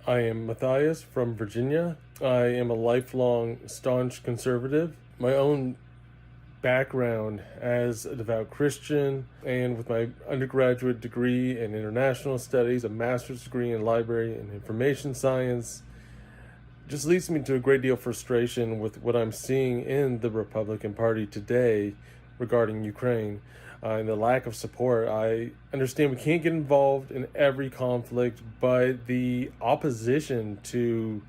I am Matthias from Virginia. I am a lifelong staunch conservative. My own background as a devout Christian, and with my undergraduate degree in international studies, a master's degree in library and information science, just leads me to a great deal of frustration with what I'm seeing in the Republican Party today regarding Ukraine and the lack of support. I understand we can't get involved in every conflict, but the opposition to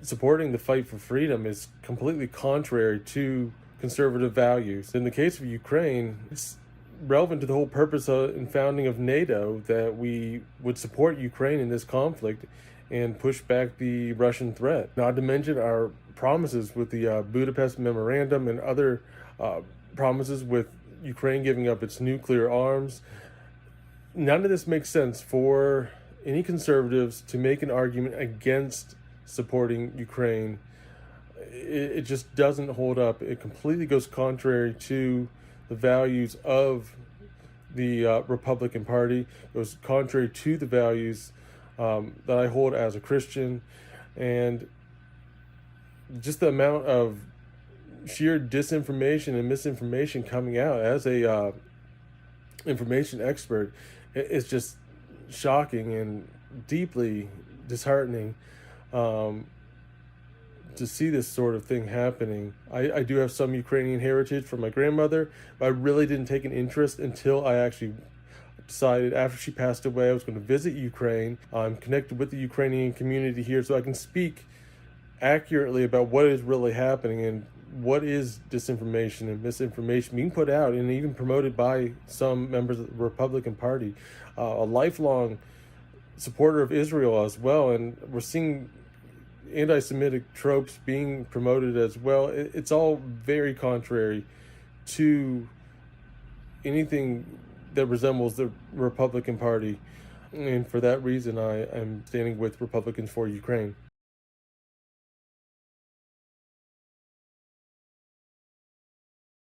supporting the fight for freedom is completely contrary to conservative values. In the case of Ukraine, it's relevant to the whole purpose and founding of NATO that we would support Ukraine in this conflict and push back the Russian threat. Not to mention our promises with the Budapest Memorandum and other promises with Ukraine giving up its nuclear arms. None of this makes sense for any conservatives to make an argument against supporting Ukraine. It just doesn't hold up. It completely goes contrary to the values of the Republican Party. It goes contrary to the values that I hold as a Christian, and just the amount of sheer disinformation and misinformation coming out as a information expert is just shocking and deeply disheartening to see this sort of thing happening. I do have some Ukrainian heritage from my grandmother, but I really didn't take an interest until I actually decided after she passed away I was going to visit Ukraine. I'm connected with the Ukrainian community here, so I can speak accurately about what is really happening and what is disinformation and misinformation being put out and even promoted by some members of the Republican Party. A lifelong supporter of Israel as well, and we're seeing anti-Semitic tropes being promoted as well. It's all very contrary to anything that resembles the Republican Party, and for that reason I am standing with Republicans for Ukraine.